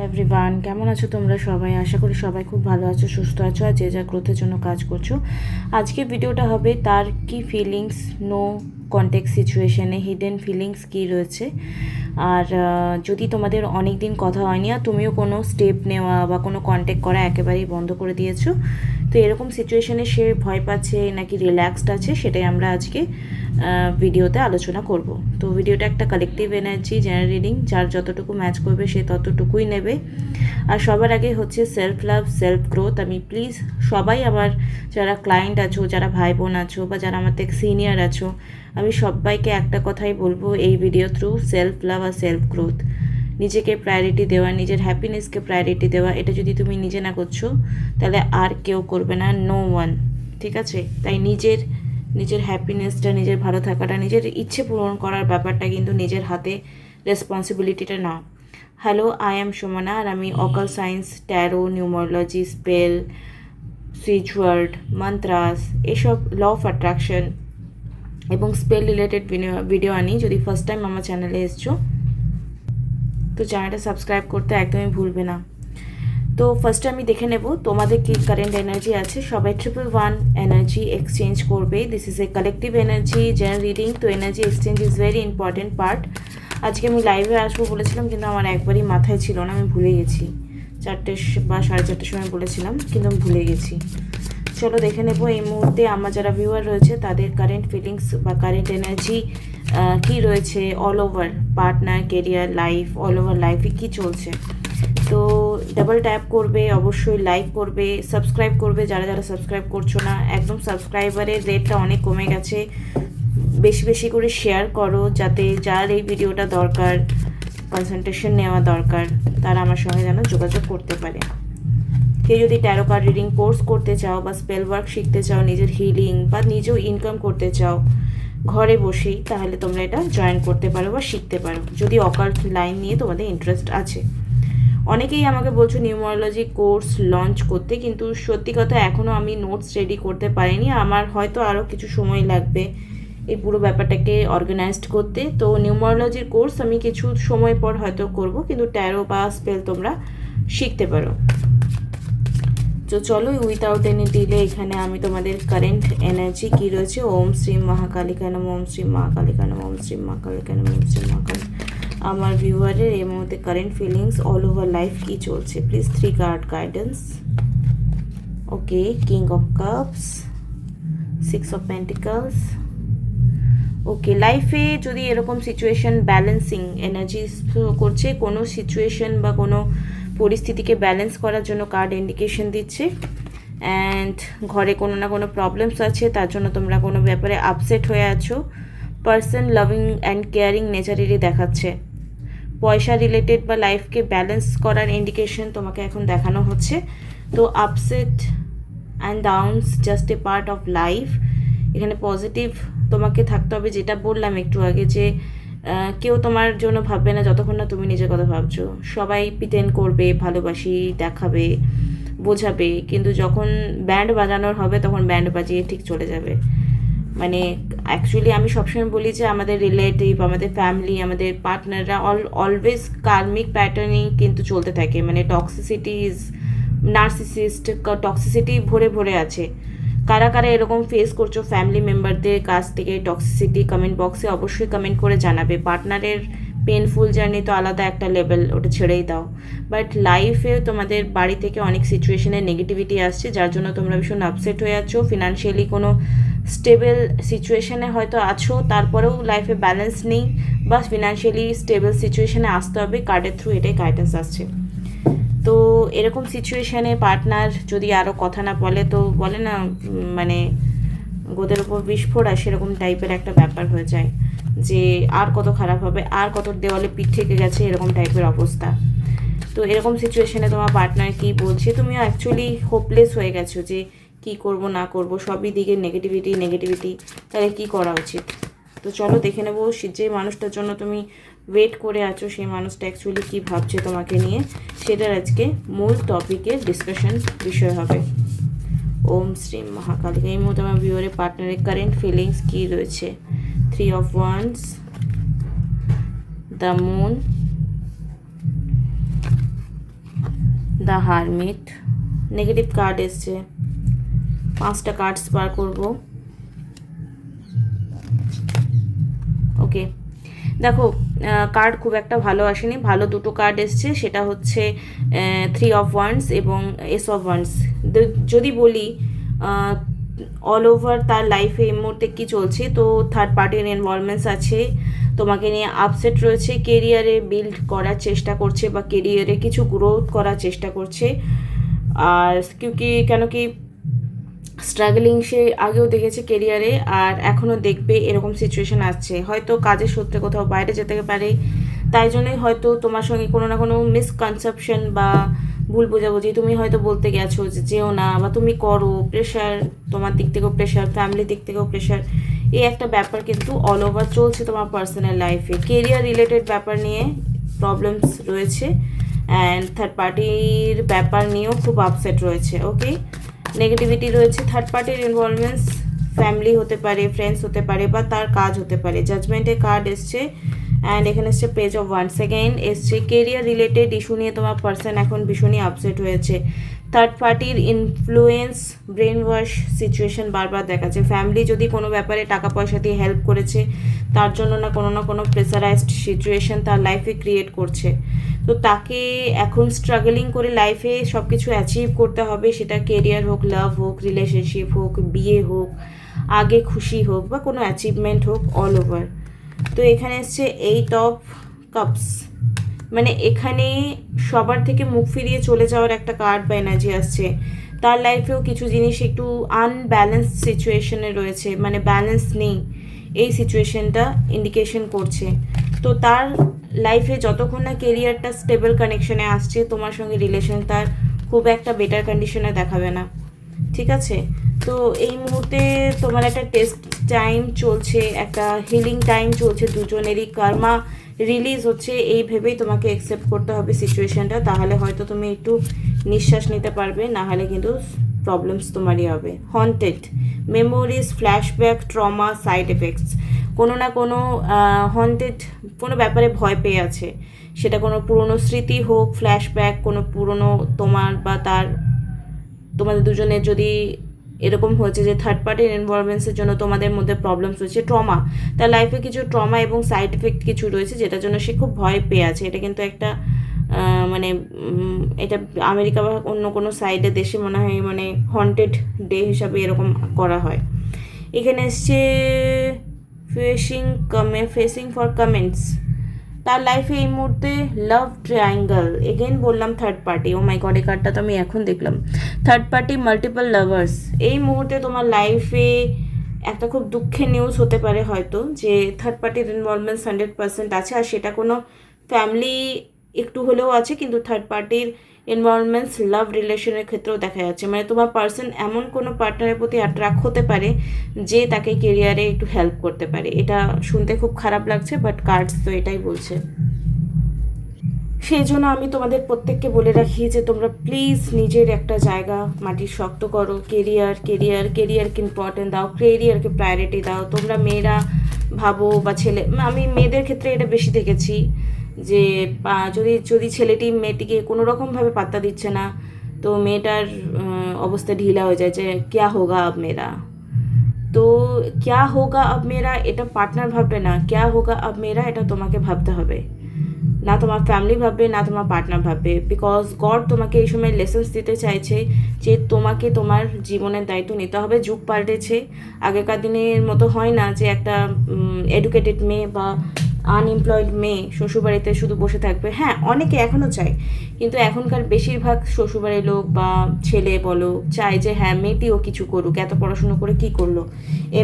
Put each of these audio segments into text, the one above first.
Everyone, কেমন আছো তোমরা সবাই? আশা করি সবাই খুব ভালো আছো, সুস্থ আছো আর যে যা গ্রোথের জন্য কাজ করছো। আজকে ভিডিওটা হবে তার কি ফিলিংস নো কন্টেক্ট সিচুয়েশনে, হিডেন ফিলিংস কী রয়েছে। আর যদি তোমাদের অনেক দিন কথা হয়নি আর তুমিও কোনো স্টেপ নেওয়া বা কোনো কন্ট্যাক্ট করা একেবারেই বন্ধ করে দিয়েছো, তো এরকম সিচুয়েশনে সে ভয় পাচ্ছে নাকি রিল্যাক্সড আছে, সেটাই আমরা আজকে ভিডিওতে আলোচনা করব। তো ভিডিওটা একটা কালেকটিভ এনার্জি জেনারেল রিডিং, যার যতটুকু ম্যাচ করবে সে ততটুকুই নেবে। আর সবার আগে হচ্ছে সেলফ লাভ, সেলফ গ্রোথ। আমি প্লিজ সবাই আমার যারা ক্লায়েন্ট আছো, যারা ভাই বোন আছো বা যারা আমার থেকে সিনিয়র আছো, আমি সবাইকে একটা কথাই বলবো এই ভিডিও থ্রু, সেলফ লাভ আর সেলফ গ্রোথ। নিজেকে প্রায়োরিটি দেওয়া, নিজের হ্যাপিনেসকে প্রায়োরিটি দেওয়া, এটা যদি তুমি নিজে না করছো তাহলে আর কেউ করবে না, নো ওয়ান। ঠিক আছে? তাই নিজের হ্যাপিনেসটা, নিজের ভালো থাকাটা, নিজের ইচ্ছে পূরণ করার ব্যাপারটা কিন্তু নিজের হাতে রেসপন্সিবিলিটিটা নাও। হ্যালো, আই এম সুমনা আর আমি occult science, tarot, numerology, spell, switch word, mantras, এসব ল অফ অ্যাট্রাকশন এবং স্পেল রিলেটেড ভিডিও আনি। যদি ফার্স্ট টাইম আমার চ্যানেলে এসছো তো চ্যানেলটা সাবস্ক্রাইব করতে একদমই ভুলবে না। তো ফার্স্টে আমি দেখে নেব তোমাদের কি কারেন্ট এনার্জি আছে। সবাই 111 এনার্জি এক্সচেঞ্জ করবে। This is a collective energy general reading. তো energy exchange is very important part. আজকে আমি লাইভে আসবো বলেছিলাম কিন্তু আমার একবারই মাথায় ছিল না, আমি ভুলে গেছি। 4টে বা 4:30 সময় বলেছিলাম কিন্তু আমি ভুলে গেছি। চলো দেখে নেব এই মুহূর্তে আমার যারা ভিউয়ার রয়েছে তাদের কারেন্ট ফিলিংস বা কারেন্ট এনার্জি কী রয়েছে, all over partner, career, life, all over লাইফে কী চলছে। তো ডাবল ট্যাপ করবে, অবশ্যই লাইক করবে, সাবস্ক্রাইব করবে যারা যারা সাবস্ক্রাইব করছো না। একদম সাবস্ক্রাইবারের রেটটা অনেক কমে গেছে। বেশি বেশি করে শেয়ার করো যাতে যার এই ভিডিওটা দরকার, কনসালটেশন নেওয়া দরকার, তারা আমার সঙ্গে যেন যোগাযোগ করতে পারে। কেউ যদি ট্যারো কার্ড রিডিং কোর্স করতে চাও বা স্পেল ওয়ার্ক শিখতে চাও, নিজের হিলিং বা নিজেও ইনকাম করতে চাও ঘরে বসেই, তাহলে তোমরা এটা জয়েন করতে পারো বা শিখতে পারো যদি অকাল্ট লাইন নিয়ে তোমাদের ইন্টারেস্ট আছে। অনেকেই আমাকে বলছো নিউমারোলজি কোর্স লঞ্চ করতে, কিন্তু সত্যি কথা এখনও আমি নোটস রেডি করতে পারিনি। আমার হয়তো আরও কিছু সময় লাগবে এই পুরো ব্যাপারটাকে অর্গানাইজড করতে। তো নিউমারোলজির কোর্স আমি কিছু সময় পর হয়তো করব, কিন্তু ট্যারো বা স্পেল তোমরা শিখতে পারো। তো চলো উইথাউট এনি ডিলে এখানে আমি তোমাদের কারেন্ট এনার্জি কী রয়েছে। ওম শ্রী মহাকালিকা নমঃ, ওম শ্রী মহাকালিকা নমঃ, ওম শ্রী মহাকালিকা নমঃ, ওম শ্রী মহাকালী। আমার ভিউয়ারের এই মুহূর্তে current feelings all over life কী চলছে, please 3 card guidance. Okay, king of cups, 6 of pentacles. Okay, লাইফে যদি এরকম সিচুয়েশন ব্যালেন্সিং এনার্জি করছে, কোনো সিচুয়েশন বা কোনো পরিস্থিতিকে ব্যালেন্স করার জন্য কার্ড ইন্ডিকেশন দিচ্ছে। অ্যান্ড ঘরে কোনো না কোনো প্রবলেমস আছে, তার জন্য তোমরা কোনো ব্যাপারে আপসেট হয়ে আছো। পার্সন লাভিং অ্যান্ড কেয়ারিং নেচারেরই দেখাচ্ছে। পয়সা রিলেটেড বা লাইফকে ব্যালেন্স করার ইন্ডিকেশন তোমাকে এখন দেখানো হচ্ছে। তো upset and downs just a part of life. এখানে পজিটিভ তোমাকে থাকতে হবে, যেটা বললাম একটু আগে, যে কেউ তোমার জন্য ভাববে না যতক্ষণ না তুমি নিজের কথা ভাবছো। সবাই প্রিটেন্ড করবে, ভালোবাসি দেখাবে, বোঝাবে, কিন্তু যখন ব্যান্ড বাজানোর হবে তখন ব্যান্ড বাজিয়ে ঠিক চলে যাবে। মানে অ্যাকচুয়ালি আমি সবসময় বলি যে আমাদের রিলেটিভ, আমাদের ফ্যামিলি, আমাদের পার্টনাররা অলওয়েজ কার্মিক প্যাটার্নই কিন্তু চলতে থাকে। মানে টক্সিসিটি ইজ নার্সিসিস্ট, টক্সিসিটি ভরে ভরে আছে। কারা কারা এরকম ফেস করছো ফ্যামিলি মেম্বারদের কাছ থেকে টক্সিসিটি, কমেন্ট বক্সে অবশ্যই কমেন্ট করে জানাবে। পার্টনারের পেনফুল জার্নি তো আলাদা একটা লেভেল, ওটা ছেড়েই দাও। বাট লাইফে তোমাদের বাড়ি থেকে অনেক সিচুয়েশনে নেগেটিভিটি আসছে, যার জন্য তোমরা ভীষণ আপসেট হয়ে আছো। ফিনান্সিয়ালি কোনো স্টেবল সিচুয়েশানে হয়তো আছো, তারপরেও লাইফে ব্যালেন্স নেই, বা ফিনান্সিয়ালি স্টেবল সিচুয়েশানে আসতে হবে। কার্ডের থ্রু এটাই গাইডেন্স আসছে। তো এরকম সিচুয়েশানে পার্টনার যদি আরও কথা না বলে, তো বলে না মানে গোদের ওপর বিস্ফোরা, সেরকম টাইপের একটা ব্যাপার হয়ে যায় যে আর কত খারাপ হবে, আর কত দেওয়ালে পিঠ থেকে গেছে, এরকম টাইপের অবস্থা। তো এরকম সিচুয়েশানে তোমার পার্টনার কী বলছে, তুমিও অ্যাকচুয়ালি হোপলেস হয়ে গেছো যে কি করব না করব সবই দিকে নেগেটিভিটি, তাহলে কি করা উচিত? তো চলো দেখে নেবো যে মানুষটার জন্য তুমি ওয়েট করে আছো সেই মানুষটা অ্যাকচুয়ালি কী ভাবছে তোমাকে নিয়ে, সেটার আজকে মূল টপিকের ডিসকাশন বিষয় হবে। ওম শ্রীম মহাকালিকা। এই মুহূর্তে আমার ভিউয়ারের পার্টনারের কারেন্ট ফিলিংস কী রয়েছে? 3 of Wands, the moon, the hermit, negative card এসছে, 5টা কার্ডস বার করবো। ওকে, দেখো কার্ড খুব একটা ভালো আসেনি, ভালো দুটো কার্ড এসছে, সেটা হচ্ছে 3 of Wands এবং Ace of Wands। যদি বলি অল ওভার তার লাইফে এই মুহূর্তে কী চলছে, তো থার্ড পার্টির ইনভলভমেন্টস আছে, তোমাকে নিয়ে আপসেট রয়েছে, কেরিয়ারে বিল্ড করার চেষ্টা করছে বা কেরিয়ারে কিছু গ্রোথ করার চেষ্টা করছে। আর কেন কি স্ট্রাগলিং সে আগেও দেখেছে কেরিয়ারে, আর এখনও দেখবে, এরকম সিচুয়েশান আসছে। হয়তো কাজের সূত্রে কোথাও বাইরে যেতে পারে, তাই জন্যই হয়তো তোমার সঙ্গে কোনো না কোনো মিসকনসেপশন বা ভুল বোঝাবুঝি, তুমি হয়তো বলতে গেছো যে যেও না, বা তুমি করো, প্রেশার, তোমার দিক থেকেও প্রেশার, ফ্যামিলির দিক থেকেও প্রেশার, এই একটা ব্যাপার কিন্তু অল ওভার চলছে তোমার পার্সোনাল লাইফে। কেরিয়ার রিলেটেড ব্যাপার নিয়ে প্রবলেমস রয়েছে, অ্যান্ড থার্ড পার্টির ব্যাপার নিয়েও খুব আপসেট রয়েছে। ওকে, নেগেটিভিটি রয়েছে, থার্ড পার্টির ইনভলভমেন্টস ফ্যামিলি হতে পারে, ফ্রেন্ডস হতে পারে, বা তার কাজ হতে পারে। জাজমেন্টের কার্ড এসছে, অ্যান্ড এখানে এসছে পেজ অফ ওয়ান্স। সেকেন্ড এসছে কেরিয়ার রিলেটেড ইস্যু নিয়ে তোমার পার্সন এখন ভীষণই আপসেট হয়েছে। থার্ড পার্টির ইনফ্লুয়েন্স, ব্রেন ওয়াশ সিচুয়েশন বারবার দেখাচ্ছে। ফ্যামিলি যদি কোনো ব্যাপারে টাকা পয়সা দিয়ে হেল্প করেছে, তার জন্য না কোনো প্রেসারাইজড সিচুয়েশন তার লাইফে ক্রিয়েট করছে। তো তাকে এখন স্ট্রাগলিং করে লাইফে সব কিছু অ্যাচিভ করতে হবে, সেটা কেরিয়ার হোক, লাভ হোক, রিলেশনশিপ হোক, বিয়ে হোক, আগে খুশি হোক, বা কোনো অ্যাচিভমেন্ট হোক, অল ওভার। তো এখানে এসছে 8 of Cups, মানে এখানে সবার থেকে মুখ ফিরিয়ে চলে যাওয়ার একটা কার্ড বা এনার্জি আসছে। তার লাইফেও কিছু জিনিস একটু আনব্যালেন্স সিচুয়েশনে রয়েছে, মানে ব্যালেন্স নেই, এই সিচুয়েশনটা ইন্ডিকেশন করছে। তো তার লাইফে যতক্ষণ না কেরিয়ারটা স্টেবল কানেকশনে আসছে, তোমার সঙ্গে রিলেশন তার খুব একটা বেটার কন্ডিশনে দেখাবে না, ঠিক আছে? তো এই মুহূর্তে তোমার একটা টেস্ট টাইম চলছে, একটা হিলিং টাইম চলছে, দুজনেরই কার্মা রিলিজ হচ্ছে, এই ভেবেই তোমাকে অ্যাকসেপ্ট করতে হবে সিচুয়েশানটা, তাহলে হয়তো তুমি একটু নিঃশ্বাস নিতে পারবে, না হলে কিন্তু প্রবলেমস তোমারই হবে। Haunted, memories, flashback, trauma, side effects, কোনো না কোনো হন্টেড কোনো ব্যাপারে ভয় পেয়ে আছে, সেটা কোনো পুরনো স্মৃতি হোক, ফ্ল্যাশব্যাক, কোনো পুরনো তোমার বা তার, তোমাদের দুজনের যদি এরকম হয়েছে যে থার্ড পার্টির ইনভলভমেন্টসের জন্য তোমাদের মধ্যে প্রবলেমস হচ্ছে, ট্রমা, তার লাইফে কিছু ট্রমা এবং সাইড এফেক্ট কিছু রয়েছে, যেটার জন্য সে খুব ভয় পেয়ে আছে। এটা কিন্তু একটা মানে এটা আমেরিকা বা অন্য কোনো সাইডে দেশে মনে হয় মানে হন্টেড ডে হিসাবে এরকম করা হয়। এখানে এসছে ফেসিং ফর কমেন্টস, তার লাইফে এই মুহূর্তে লাভ ট্রায়াঙ্গেল, এগেন বললাম থার্ড পার্টি, ও মাই গড, এই কার্ডটা তো আমি এখন দেখলাম। থার্ড পার্টি, মাল্টিপল লাভার্স, এই মুহূর্তে তোমার লাইফে একটা খুব দুঃখের নিউজ হতে পারে হয়তো, যে থার্ড পার্টির ইনভলভমেন্টস 100% আছে, আর সেটা কোনো ফ্যামিলি একটু হলেও আছে, কিন্তু থার্ড পার্টির ইনভলভমেন্টস লাভ রিলেশনের ক্ষেত্রেও দেখা যাচ্ছে। মানে তোমার পার্সন এমন কোনো পার্টনারের প্রতি অ্যাট্রাক্ট হতে পারে যে তাকে কেরিয়ারে একটু হেল্প করতে পারে। এটা শুনতে খুব খারাপ লাগছে, বাট কার্ডস তো এটাই বলছে। সেই জন্য আমি তোমাদের প্রত্যেককে বলে রাখি যে তোমরা প্লিজ নিজের একটা জায়গা মাটির শক্ত করো, কেরিয়ারকে ইম্পর্টেন্ট দাও, কেরিয়ারকে প্রায়োরিটি দাও। তোমরা মেয়েরা ভাবো বা ছেলে, আমি মেয়েদের ক্ষেত্রে এটা বেশি দেখেছি যে যদি ছেলেটি মেয়েটিকে কোনো রকমভাবে পাত্তা দিচ্ছে না, তো মেয়েটার অবস্থা ঢিলা হয়ে যায়, যে ক্যা হোগা আব মেরা। তো ক্যা হোগা আব মেরা এটা পার্টনার ভাববে না, ক্যা হোগা আব মেরা এটা তোমাকে ভাবতে হবে, না তোমার ফ্যামিলি ভাববে, না তোমার পার্টনার ভাববে। বিকজ গড তোমাকে এই সময় লেসেন্স দিতে চাইছে যে তোমাকে তোমার জীবনের দায়িত্ব নিতে হবে। যুগ পাল্টেছে, আগেকার দিনের মতো হয় না যে একটা এডুকেটেড মেয়ে বা আনএমপ্লয়েড মেয়ে শ্বশুরবাড়িতে শুধু বসে থাকবে। হ্যাঁ, অনেকে এখনও চায়, কিন্তু এখনকার বেশিরভাগ শ্বশুরবাড়ির লোক বা ছেলে বলো চায় যে হ্যাঁ মেয়েটিও কিছু করুক, এত পড়াশুনো করে কি করলো,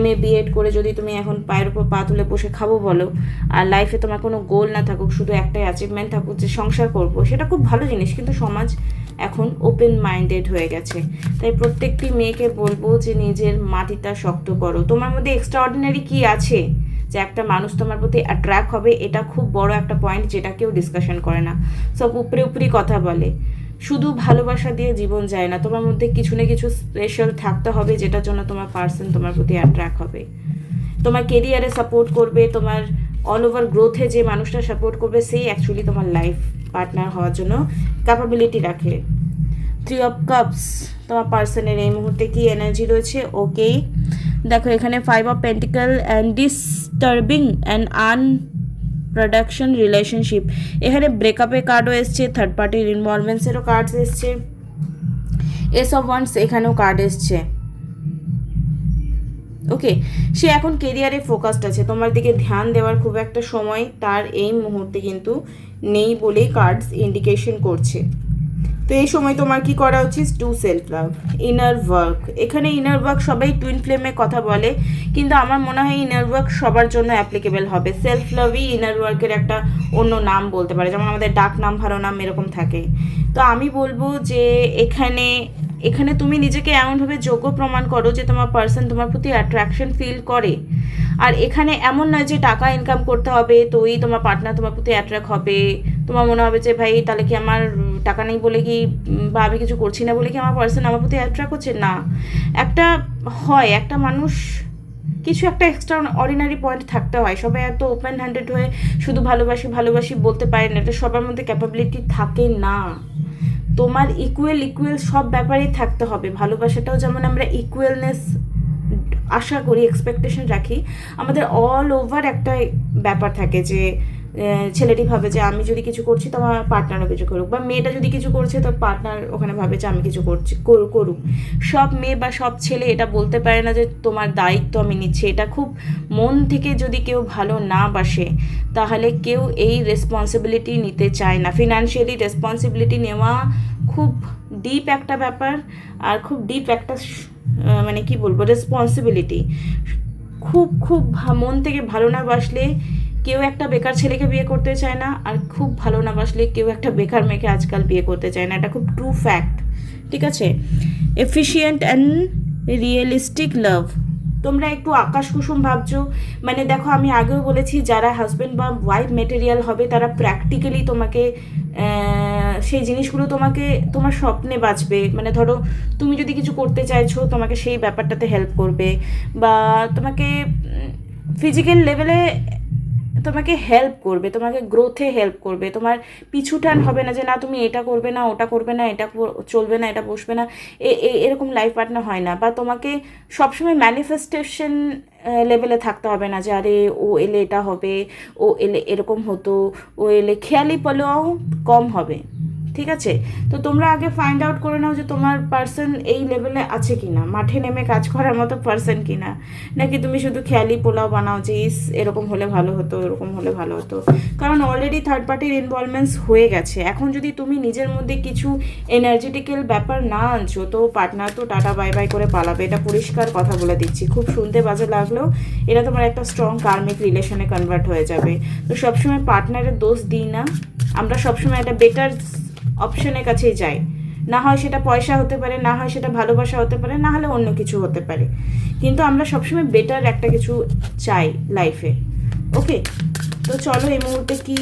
MA BEd করে যদি তুমি এখন পায়ের উপর পা তুলে বসে খাবো বলো, আর লাইফে তোমার কোনো গোল না থাকুক, শুধু একটাই অ্যাচিভমেন্ট থাকুক যে সংসার করবো, সেটা খুব ভালো জিনিস, কিন্তু সমাজ এখন ওপেন মাইন্ডেড হয়ে গেছে। তাই প্রত্যেকটি মেয়েকে বলবো যে নিজের মাটিটা শক্ত করো। তোমার মধ্যে এক্সট্রাঅর্ডিনারি কি আছে যে একটা মানুষ তোমার প্রতি অ্যাট্রাক্ট হবে? এটা খুব বড় একটা পয়েন্ট যেটা কেউ ডিসকাশন করে না, সব উপরে উপরি কথা বলে। শুধু ভালোবাসা দিয়ে জীবন যায় না, তোমার মধ্যে কিছু না কিছু স্পেশাল থাকতে হবে যেটার জন্য তোমার পার্সন তোমার প্রতি অ্যাট্রাক্ট হবে। তোমার কেরিয়ারে সাপোর্ট করবে, তোমার অল ওভার গ্রোথে যে মানুষটা সাপোর্ট করবে সেই অ্যাকচুয়ালি তোমার লাইফ পার্টনার হওয়ার জন্য ক্যাপাবিলিটি রাখে। 3 অফ কাপস, তোমার পার্সনের এই মুহূর্তে কি এনার্জি রয়েছে? ওকে, দেখো এখানে 5 of pentacle and disturbing and unproduction relationship. এখানে ব্রেকআপের কার্ডও এসছে, থার্ড পার্টির ইনভলভমেন্টসেরও কার্ডস এসছে, এস অফ ওয়ান্স এখানেও কার্ড এসছে। ওকে, সে এখন কেরিয়ারে ফোকাসড আছে, তোমার দিকে ধ্যান দেওয়ার খুব একটা সময় তার এই মুহূর্তে কিন্তু নেই বলেই কার্ডস ইন্ডিকেশন করছে। তো এই সময় তোমার কি করা উচিত? To self love, inner work. এখানে ইনার ওয়ার্ক সবাই টুইন ফ্লেমে কথা বলে, কিন্তু আমার মনে হয় ইনার ওয়ার্ক সবার জন্য অ্যাপ্লিকেবল হবে। সেলফ লাভই ইনার ওয়ার্কের একটা অন্য নাম বলতে পারে, যেমন আমাদের ডাক নাম, ভালো নাম এরকম থাকে। তো আমি বলবো যে এখানে তুমি নিজেকে এমনভাবে যোগ্য প্রমাণ করো যে তোমার পার্সন তোমার প্রতি অ্যাট্রাকশন ফিল করে। আর এখানে এমন নয় যে টাকা ইনকাম করতে হবে তোই তোমার পার্টনার তোমার প্রতি অ্যাট্রাক্ট হবে। তোমার মনে হবে যে ভাই তাহলে কি আমার টাকা নেই বলে কি, বা আমি কিছু করছি না বলে কি আমার পার্সন আমার প্রতি অ্যাট্রাক্ট হচ্ছে? না, একটা মানুষ কিছু একটা এক্সট্রা অর্ডিনারি পয়েন্ট থাকতে হয়। সবাই এত ওপেন হ্যান্ডেড হয়ে শুধু ভালোবাসি ভালোবাসি বলতে পারে না, এটা সবার মধ্যে ক্যাপাবিলিটি থাকে না। তোমার ইকুয়াল সব ব্যাপারেই থাকতে হবে। ভালোবাসাটাও যেমন আমরা ইকুয়ালনেস আশা করি, এক্সপেকটেশন রাখি, আমাদের অল ওভার একটা ব্যাপার থাকে যে ছেলেটি ভাবে যে আমি যদি কিছু করছি তো আমার পার্টনারও কিছু করুক, বা মেয়েটা যদি কিছু করছে তো পার্টনার ওখানে ভাবে যে আমি কিছু করছি করুক। সব মেয়ে বা সব ছেলে এটা বলতে পারে না যে তোমার দায়িত্ব আমি নিচ্ছি। এটা খুব মন থেকে যদি কেউ ভালো না বাসে তাহলে কেউ এই রেসপন্সিবিলিটি নিতে চায় না। ফিনান্সিয়ালি রেসপন্সিবিলিটি নেওয়া খুব ডিপ একটা ব্যাপার, আর খুব ডিপ একটা মানে কি বলবো রেসপন্সিবিলিটি। খুব মন থেকে ভালো না বাসলে কেউ একটা বেকার ছেলেকে বিয়ে করতে চায় না, আর খুব ভালো না বাসলে কেউ একটা বেকার মেয়েকে আজকাল বিয়ে করতে চায় না। এটা খুব ট্রু ফ্যাক্ট, ঠিক আছে? এফিশিয়েন্ট অ্যান্ড রিয়েলিস্টিক লাভ, তোমরা একটু আকাশ কুসুম ভাবছো। মানে দেখো, আমি আগেও বলেছি যারা হাজব্যান্ড বা ওয়াইফ মেটেরিয়াল হবে তারা প্র্যাকটিক্যালি তোমাকে সেই জিনিসগুলো তোমাকে তোমার স্বপ্নে বাঁচবে। মানে ধরো তুমি যদি কিছু করতে চাইছো তোমাকে সেই ব্যাপারটাতে হেল্প করবে, বা তোমাকে ফিজিক্যাল লেভেলে তোমাকে হেল্প করবে, তোমাকে গ্রোথে হেল্প করবে। তোমার পিছুটান হবে না যে না তুমি এটা করবে না, ওটা করবে না, এটা চলবে না, এটা বসবে না, এরকম লাইফ পার্টনার হয় না। বা তোমাকে সবসময় ম্যানিফেস্টেশন লেভেলে থাকতে হবে না যে আরে ও এলে এটা হবে, ও এলে এরকম হতো, ও এলে খেয়ালি পেলেও কম হবে, ঠিক আছে? তো তোমরা আগে ফাইন্ড আউট করে নাও যে তোমার পার্সন এই লেভেলে আছে কি না, মাঠে নেমে কাজ করার মতো পার্সন কি না, নাকি তুমি শুধু খেয়ালি পোলাও বানাও যে এরকম হলে ভালো হতো, এরকম হলে ভালো হতো। কারণ অলরেডি থার্ড পার্টির ইনভলভমেন্টস হয়ে গেছে। এখন যদি তুমি নিজের মধ্যে কিছু এনার্জেটিক্যাল ব্যাপার না আনছো তো পার্টনার তো টাটা বাই বাই করে পালাবে। এটা পরিষ্কার কথা বলে দিচ্ছি, খুব শুনতে বাজে লাগলেও এটা তোমার একটা স্ট্রং কার্মিক রিলেশনে কনভার্ট হয়ে যাবে। তো সবসময় পার্টনারের দোষ দিই না, আমরা সবসময় একটা বেটার অপশনের কাছেই যাই। না হয় সেটা পয়সা হতে পারে, না হয় সেটা ভালোবাসা হতে পারে, না হলে অন্য কিছু হতে পারে, কিন্তু আমরা সবসময় বেটার একটা কিছু চাই লাইফে। ওকে, তো চলো এই মুহূর্তে কি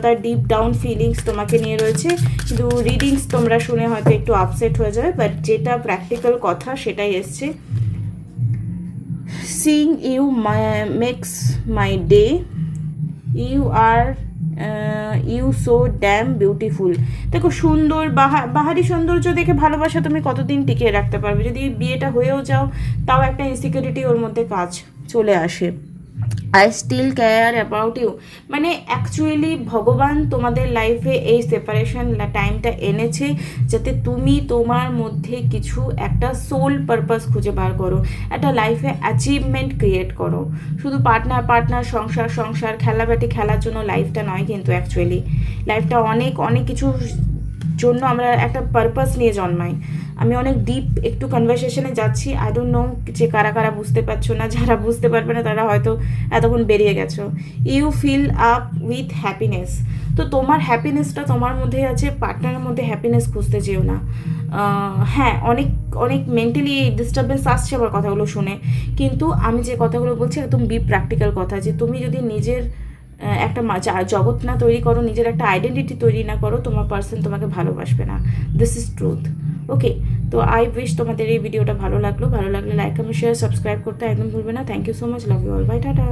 তার ডিপ ডাউন ফিলিংস তোমাকে নিয়ে রয়েছে। কিন্তু রিডিংস তোমরা শুনে হয়তো একটু আপসেট হয়ে যাবে, বাট যেটা প্র্যাকটিক্যাল কথা সেটাই এসছে। Seeing you makes my day, you are you so damn beautiful. দেখো, সুন্দর বাহারি সৌন্দর্য দেখে ভালোবাসা তুমি কতদিন টিকিয়ে রাখতে পারবে? যদি বিয়েটা হয়েও যাও তাও একটা ইনসিকিউরিটি ওর মধ্যে কাজ চলে আসে। I still care about you, মানে অ্যাকচুয়ালি ভগবান তোমাদের লাইফে এই সেপারেশন টাইমটা এনেছে যাতে তুমি তোমার মধ্যে কিছু একটা সোল পারপাস খুঁজে বার করো, একটা লাইফে অ্যাচিভমেন্ট ক্রিয়েট করো। শুধু পার্টনার সংসার খেলাবাটি খেলার জন্য লাইফটা নয়, কিন্তু অ্যাকচুয়ালি লাইফটা অনেক কিছু জন্য আমরা একটা পারপাস নিয়ে জন্মাই। আমি অনেক ডিপ একটু কনভারসেশনে যাচ্ছি, আই ডোন্ট নো যে কারা কারা বুঝতে পারছো না, যারা বুঝতে পারবে না তারা হয়তো এতক্ষণ বেরিয়ে গেছো। You fill up with happiness, তো তোমার হ্যাপিনেসটা তোমার মধ্যে আছে, পার্টনারের মধ্যে হ্যাপিনেস খুঁজতে যেও না। হ্যাঁ, অনেক অনেক মেন্টালি ডিস্টারবেন্স আসছে আমার কথাগুলো শুনে, কিন্তু আমি যে কথাগুলো বলছি একদম বি প্র্যাকটিক্যাল কথা, যে তুমি যদি নিজের একটা জগৎ না তৈরি করো, নিজের একটা আইডেন্টিটি তৈরি না করো, তোমার পার্সন তোমাকে ভালোবাসবে না। This is truth. ওকে, তো আই উইশ তোমাদের এই ভিডিওটা ভালো লাগলে লাইক কমেন্ট শেয়ার সাবস্ক্রাইব করতে একদম ভুলবে না। Thank you so much, love you all, bye, tata.